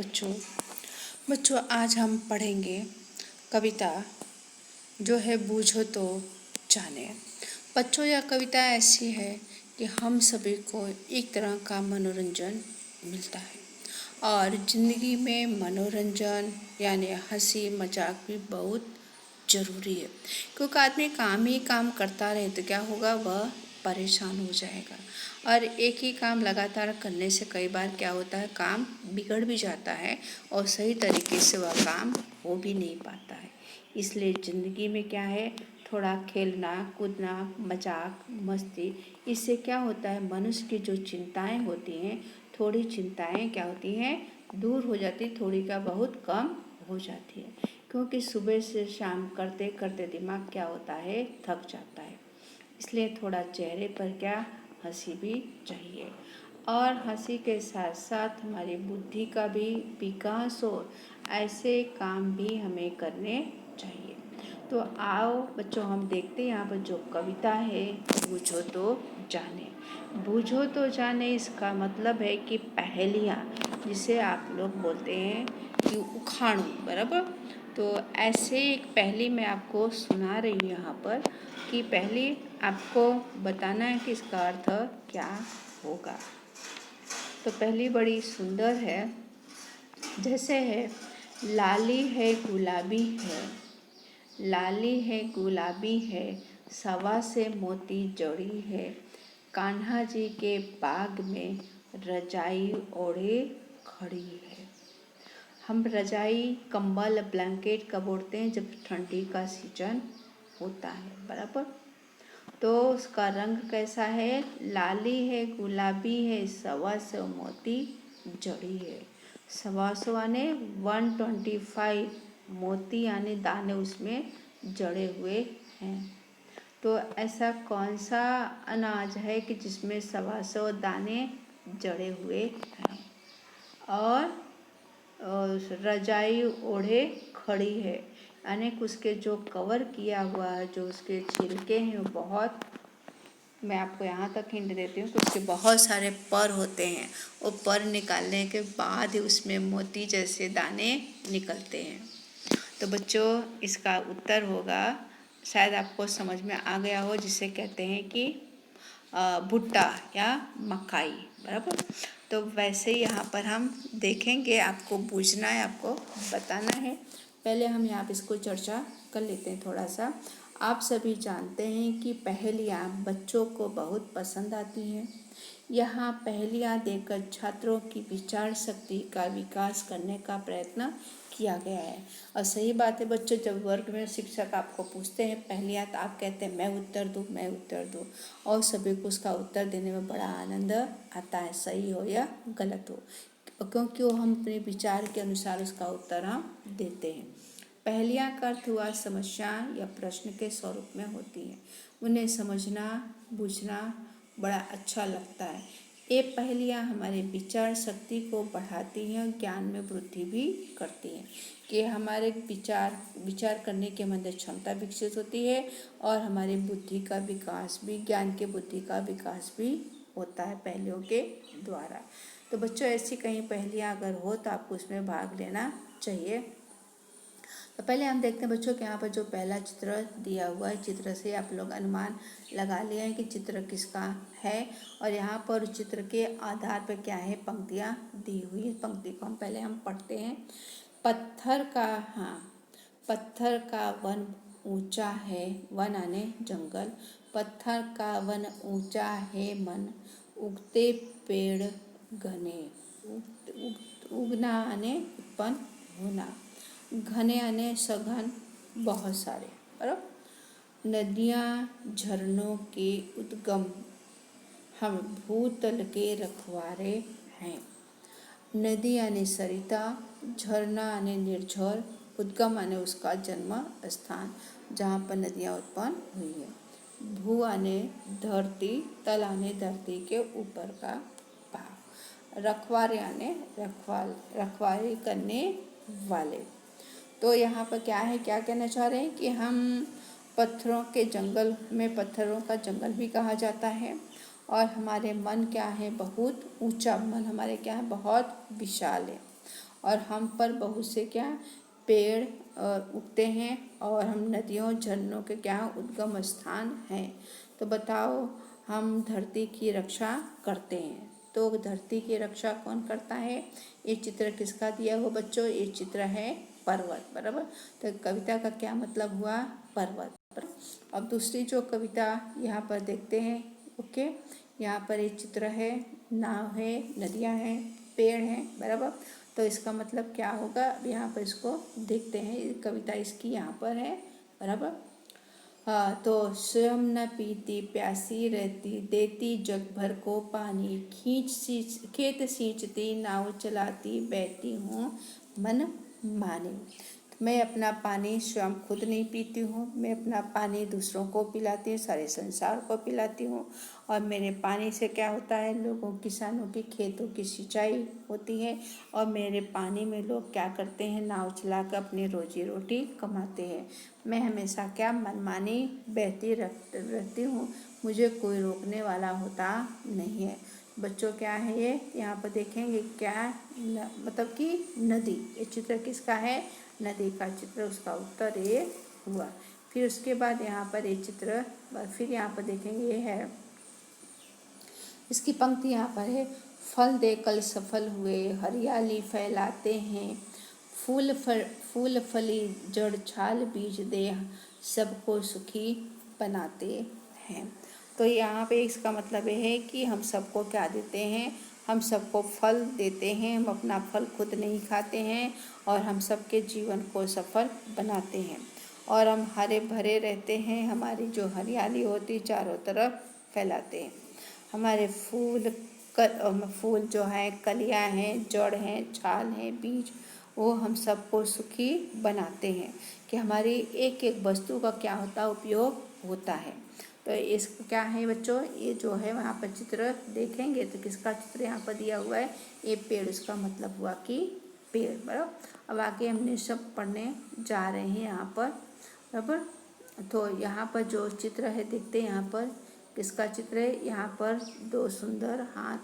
बच्चों बच्चों आज हम पढ़ेंगे कविता जो है बूझो तो जाने। बच्चों यह कविता ऐसी है कि हम सभी को एक तरह का मनोरंजन मिलता है और ज़िंदगी में मनोरंजन यानी हंसी मजाक भी बहुत ज़रूरी है, क्योंकि आदमी काम ही काम करता रहे तो क्या होगा, वह परेशान हो जाएगा। और एक ही काम लगातार करने से कई बार क्या होता है, काम बिगड़ भी जाता है और सही तरीके से वह काम हो भी नहीं पाता है। इसलिए ज़िंदगी में क्या है, थोड़ा खेलना कूदना मजाक मस्ती, इससे क्या होता है, मनुष्य की जो चिंताएं होती हैं, थोड़ी चिंताएं क्या होती हैं, दूर हो जाती, थोड़ी का बहुत कम हो जाती है। क्योंकि सुबह से शाम करते करते दिमाग क्या होता है, थक जाता है। इसलिए थोड़ा चेहरे पर क्या, हंसी भी चाहिए और हंसी के साथ साथ हमारी बुद्धि का भी विकास हो, ऐसे काम भी हमें करने चाहिए। तो आओ बच्चों हम देखते हैं यहाँ पर जो कविता है, बूझो तो जाने। बूझो तो जाने इसका मतलब है कि पहेलियाँ, जिसे आप लोग बोलते हैं कि उखाड़ू, बराबर। तो ऐसे एक पहेली मैं आपको सुना रही हूँ यहाँ पर कि पहले आपको बताना है कि इसका अर्थ क्या होगा। तो पहली बड़ी सुंदर है, जैसे है, लाली है गुलाबी है, लाली है गुलाबी है, सवा से मोती जड़ी है, कान्हा जी के बाग में रजाई ओढ़े खड़ी है। हम रजाई कंबल ब्लैंकेट कब ओढ़ते हैं, जब ठंडी का सीजन होता है, बराबर। तो उसका रंग कैसा है, लाली है गुलाबी है, सवा सौ मोती जड़ी है। सवा सौ यानी 125 मोती यानी दाने उसमें जड़े हुए हैं। तो ऐसा कौन सा अनाज है कि जिसमें सवा सौ दाने जड़े हुए हैं और रजाई ओढ़े खड़ी है, यानी उसके जो कवर किया हुआ है, जो उसके छिलके हैं, वो बहुत, मैं आपको यहाँ तक हिंट देती हूँ कि उसके बहुत सारे पर होते हैं। वो पर निकालने के बाद ही उसमें मोती जैसे दाने निकलते हैं। तो बच्चों इसका उत्तर होगा, शायद आपको समझ में आ गया हो, जिसे कहते हैं कि भुट्टा या मकाई, बराबर। तो वैसे यहाँ पर हम देखेंगे, आपको बूझना है, आपको बताना है। पहले हम यहाँ पर इसको चर्चा कर लेते हैं थोड़ा सा। आप सभी जानते हैं कि पहेलियाँ बच्चों को बहुत पसंद आती हैं। यहाँ पहेलियाँ देकर छात्रों की विचार शक्ति का विकास करने का प्रयत्न किया गया है। और सही बात है बच्चों, जब वर्ग में शिक्षक आपको पूछते हैं पहेलियाँ, तो आप कहते हैं मैं उत्तर दूँ, मैं उत्तर दूँ, और सभी को उसका उत्तर देने में बड़ा आनंद आता है, सही हो या गलत हो, क्योंकि वो हम अपने विचार के अनुसार उसका उत्तर हम देते हैं। पहेलियाँ का अर्थ हुआ समस्या या प्रश्न के स्वरूप में होती हैं। उन्हें समझना बूझना बड़ा अच्छा लगता है। ये पहेलियाँ हमारे विचार शक्ति को बढ़ाती हैं और ज्ञान में वृद्धि भी करती हैं, कि हमारे विचार करने की हमारे क्षमता विकसित होती है और हमारी बुद्धि का विकास भी, ज्ञान के बुद्धि का विकास भी होता है पहेलियों के द्वारा। तो बच्चों ऐसी कहीं पहेलियाँ अगर हो तो आपको उसमें भाग लेना चाहिए। तो पहले हम देखते हैं बच्चों कि यहाँ पर जो पहला चित्र दिया हुआ है, चित्र से आप लोग अनुमान लगा लिया है कि चित्र किसका है। और यहाँ पर चित्र के आधार पर क्या है, पंक्तियाँ दी हुई है। पंक्ति को हम पहले पढ़ते हैं। पत्थर का वन ऊंचा है, वन आने जंगल, पत्थर का वन ऊंचा है मन, उगते पेड़ घने, उगना आने उत्पन्न होना, घने आने सघन बहुत सारे, बराबर। नदियाँ झरनों के उद्गम, हम भूतल के रखवारे हैं। नदी आने सरिता, झरना आने निर्झर, उद्गम आने उसका जन्म स्थान जहाँ पर नदियाँ उत्पन्न हुई है। भू आने धरती, तल आने धरती के ऊपर का भाग, रखवारे आने रखवारी करने वाले। तो यहाँ पर क्या है, क्या कहना चाह रहे हैं कि हम पत्थरों के जंगल में, पत्थरों का जंगल भी कहा जाता है, और हमारे मन क्या है, बहुत ऊंचा मन, हमारे क्या है, बहुत विशाल है। और हम पर बहुत से क्या पेड़ उगते हैं और हम नदियों झरनों के क्या उद्गम स्थान हैं। तो बताओ, हम धरती की रक्षा करते हैं। तो धरती की रक्षा कौन करता है? ये चित्र किसका दिया हो बच्चों? ये चित्र है पर्वत, बराबर। तो कविता का क्या मतलब हुआ? पर्वत। अब दूसरी जो कविता यहाँ पर देखते हैं, ओके। यहाँ पर एक चित्र है, नाव है, नदियाँ हैं, पेड़ हैं, बराबर। तो इसका मतलब क्या होगा? अब यहाँ पर इसको देखते हैं। कविता इसकी यहाँ पर है, बराबर। हाँ, तो स्वयं न पीती प्यासी रहती, देती जग भर को पानी, खेत सींचती, नाव चलाती, बहती हूँ मन माने। मैं अपना पानी स्वयं खुद नहीं पीती हूँ, मैं अपना पानी दूसरों को पिलाती हूँ, सारे संसार को पिलाती हूँ। और मेरे पानी से क्या होता है? लोगों, किसानों की खेतों की सिंचाई होती है। और मेरे पानी में लोग क्या करते हैं? नाव चलाकर अपनी रोजी रोटी कमाते हैं। मैं हमेशा क्या मनमानी बहती रहती हूँ, मुझे कोई रोकने वाला होता नहीं है। बच्चों क्या है ये? यहाँ पर देखेंगे क्या मतलब कि नदी। ये चित्र किसका है? नदी का चित्र, उसका उत्तर ये हुआ। फिर उसके बाद यहाँ पर ये चित्र, फिर यहाँ पर देखेंगे ये है, इसकी पंक्ति यहाँ पर है, फल देकर सफल हुए, हरियाली फैलाते हैं, फूल फली जड़ छाल बीज दे, सबको सुखी बनाते हैं। तो यहाँ पे इसका मतलब ये है कि हम सबको क्या देते हैं? हम सबको फल देते हैं, हम अपना फल खुद नहीं खाते हैं और हम सबके जीवन को सफल बनाते हैं। और हम हरे भरे रहते हैं, हमारी जो हरियाली होती चारों तरफ फैलाते हैं। हमारे फूल जो हैं, कलियां हैं, जड़ हैं, छाल हैं, बीज, वो हम सबको सुखी बनाते हैं कि हमारी एक एक वस्तु का क्या होता है? उपयोग होता है। तो इस क्या है बच्चों? ये जो है वहाँ पर चित्र देखेंगे तो किसका चित्र यहाँ पर दिया हुआ है? ये पेड़, उसका मतलब हुआ कि पेड़, बराबर। अब आगे हमने सब पढ़ने जा रहे हैं यहाँ पर, बराबर। तो यहाँ पर जो चित्र है देखते हैं, यहाँ पर किसका चित्र है? यहाँ पर दो सुंदर हाथ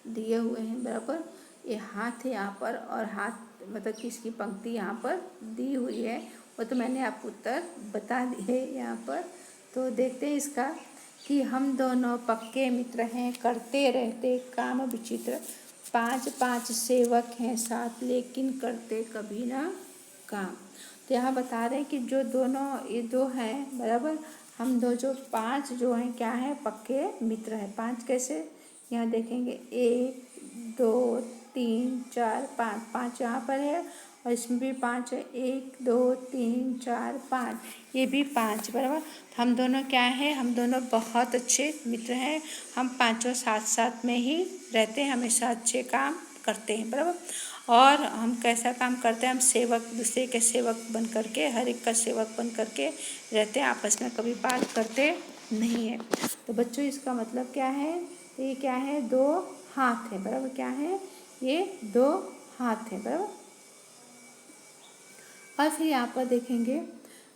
दिए हुए हैं, बराबर। ये हाथ है यहाँ पर, और हाथ मतलब कि इसकी पंक्ति यहाँ पर दी हुई है, वो तो मैंने आपको उत्तर बता दी है यहाँ पर। तो देखते हैं इसका कि हम दोनों पक्के मित्र हैं, करते रहते काम विचित्र, 5 सेवक हैं साथ, लेकिन करते कभी ना काम। तो यहाँ बता रहे हैं कि जो दोनों ये दो हैं, बराबर, हम दो जो 5 जो हैं क्या हैं? पक्के मित्र हैं। 5 कैसे? यहाँ देखेंगे 1 2 3 4 5, 5 यहाँ पर है और इसमें भी 5 है, 1 2 3 4 5, ये भी 5, बराबर। हम दोनों क्या हैं? हम दोनों बहुत अच्छे मित्र हैं। हम पांचों साथ साथ में ही रहते हैं, हमेशा अच्छे काम करते हैं, बराबर। और हम कैसा काम करते हैं? हम सेवक, दूसरे के सेवक बन करके, हर एक का सेवक बन करके रहते हैं, आपस में कभी बात करते नहीं है। तो बच्चों इसका मतलब क्या है? ये क्या है? 2 हाथ है, बराबर। क्या है? ये 2 हाथ है, बराबर। और फिर यहाँ पर देखेंगे,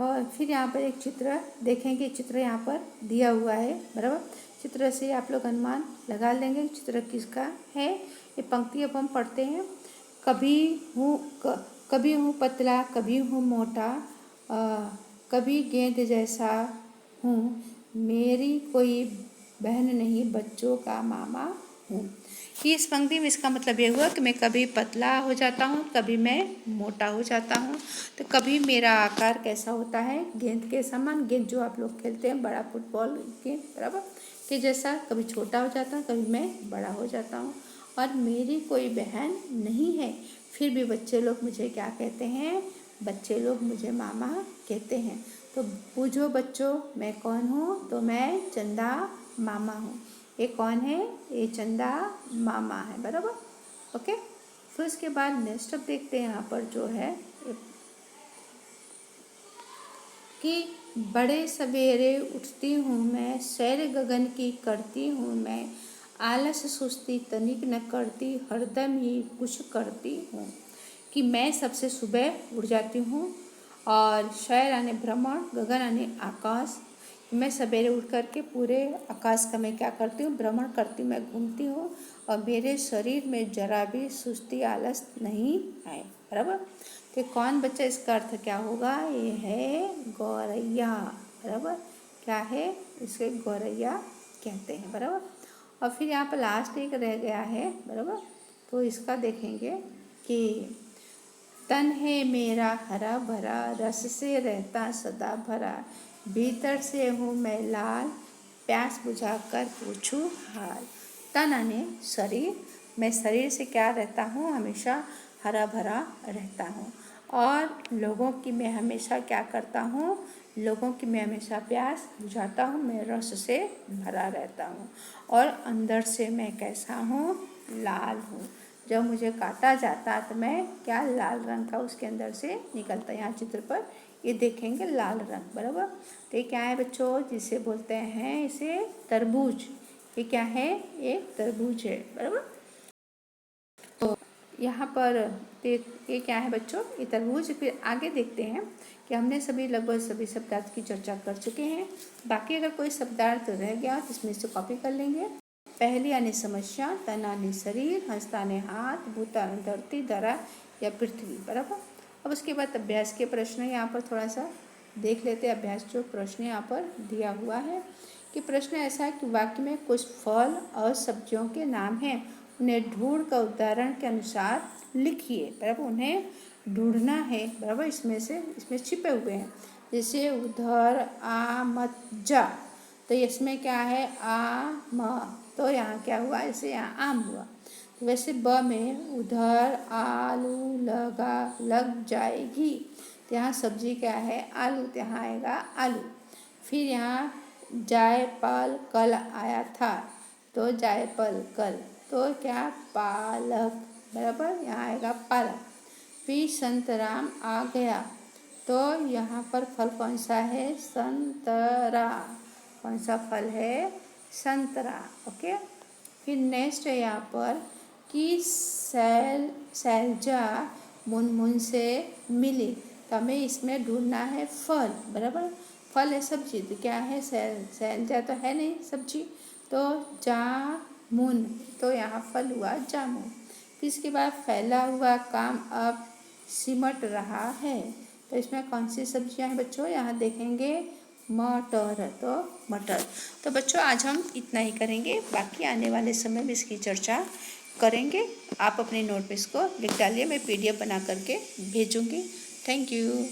और फिर यहाँ पर एक चित्र देखेंगे, चित्र यहाँ पर दिया हुआ है, बराबर। चित्र से आप लोग अनुमान लगा लेंगे चित्र किसका है। ये पंक्ति अब हम पढ़ते हैं। कभी हूँ पतला, कभी हूँ मोटा, कभी गेंद जैसा हूँ, मेरी कोई बहन नहीं, बच्चों का मामा हूँ। कि इस पंक्ति में इसका मतलब ये हुआ कि मैं कभी पतला हो जाता हूँ, कभी मैं मोटा हो जाता हूँ। तो कभी मेरा आकार कैसा होता है? गेंद के समान, गेंद जो आप लोग खेलते हैं, बड़ा फुटबॉल गेंद, बराबर, कि जैसा कभी छोटा हो जाता हूँ, कभी मैं बड़ा हो जाता हूँ। और मेरी कोई बहन नहीं है, फिर भी बच्चे लोग मुझे क्या कहते हैं? बच्चे लोग मुझे मामा कहते हैं। तो पूछो बच्चों, मैं कौन हूँ? तो मैं चंदा मामा हूँ। ये कौन है? ये चंदा मामा है, बराबर, ओके। फिर उसके बाद नेक्स्ट अब देखते हैं यहाँ पर जो है कि बड़े सवेरे उठती हूँ मैं, सैर गगन की करती हूँ मैं, आलस सुस्ती तनिक न करती, हरदम ही कुछ करती हूँ। कि मैं सबसे सुबह उठ जाती हूँ, और सैर यानी भ्रमण, गगन यानी आकाश। मैं सवेरे उठ करके पूरे आकाश का मैं क्या करती हूँ? भ्रमण करती हूँ, मैं घूमती हूँ। और मेरे शरीर में जरा भी सुस्ती आलस नहीं आए। बराबर। तो कौन बच्चा, इसका अर्थ क्या होगा? ये है गौरैया। बराबर। क्या है? इसे गौरैया कहते हैं। बराबर। और फिर यहाँ पर लास्ट एक रह गया है। बराबर। तो इसका देखेंगे कि तन है मेरा हरा भरा, रस से रहता सदा भरा, भीतर से हूँ मैं लाल, प्यास बुझा कर पूछूं हाल। तन यानी शरीर, मैं शरीर से क्या रहता हूँ? हमेशा हरा भरा रहता हूँ। और लोगों की मैं हमेशा क्या करता हूँ? लोगों की मैं हमेशा प्यास बुझाता हूँ, मैं रस से भरा रहता हूँ। और अंदर से मैं कैसा हूँ? लाल हूँ। जब मुझे काटा जाता तो मैं क्या? लाल रंग का उसके अंदर से निकलता। यहाँ चित्र पर ये देखेंगे लाल रंग। बराबर। तो ये क्या है बच्चों? जिसे बोलते हैं इसे तरबूज। ये क्या है? ये तरबूज है। बराबर। तो यहाँ पर ये क्या है बच्चों? ये तरबूज। फिर आगे देखते हैं कि हमने लगभग सभी शब्दार्थ की चर्चा कर चुके हैं। बाकी अगर कोई शब्दार्थ रह गया तो इसमें से कॉपी कर लेंगे। पहली यानी समस्या, तन यानी शरीर, हंसता यानी हाथ, भूता यानी धरती, धरा या पृथ्वी। बराबर। अब उसके बाद अभ्यास के प्रश्न यहाँ पर थोड़ा सा देख लेते हैं। अभ्यास जो प्रश्न यहाँ पर दिया हुआ है कि प्रश्न ऐसा है कि वाक्य में कुछ फल और सब्जियों के नाम हैं, उन्हें ढूंढ कर उदाहरण के अनुसार लिखिए। बराबर। उन्हें ढूंढना है। बराबर। इसमें छिपे हुए हैं। जैसे उधर आ मत जा, तो इसमें क्या है? आ म, तो यहाँ क्या हुआ? इसे यहाँ आम हुआ। तो वैसे ब में उधर आलू लग जाएगी, तो यहाँ सब्जी क्या है? आलू, तो यहाँ आएगा आलू। फिर यहाँ जायफल कल आया था, तो जायफल कल, तो क्या? पालक। बराबर। यहाँ आएगा पालक। फिर संतराम आ गया, तो यहाँ पर फल कौन सा है? संतरा। कौन सा फल है? संतरा। ओके। फिर नेक्स्ट है यहाँ पर कि शैलजा मुनमुन से मिली, तो हमें इसमें ढूंढना है फल। बराबर। फल है सब्जी, तो क्या है? शैलजा तो है नहीं सब्जी, तो जामुन, तो यहाँ फल हुआ जामुन। फिर इसके बाद फैला हुआ काम अब सिमट रहा है, तो इसमें कौन सी सब्जियां हैं बच्चों? यहाँ देखेंगे मटर, तो मटर। तो बच्चों आज हम इतना ही करेंगे, बाकी आने वाले समय में इसकी चर्चा करेंगे। आप अपने नोट पे इसको लिख डालिए, मैं PDF बना करके भेजूँगी। Thank you.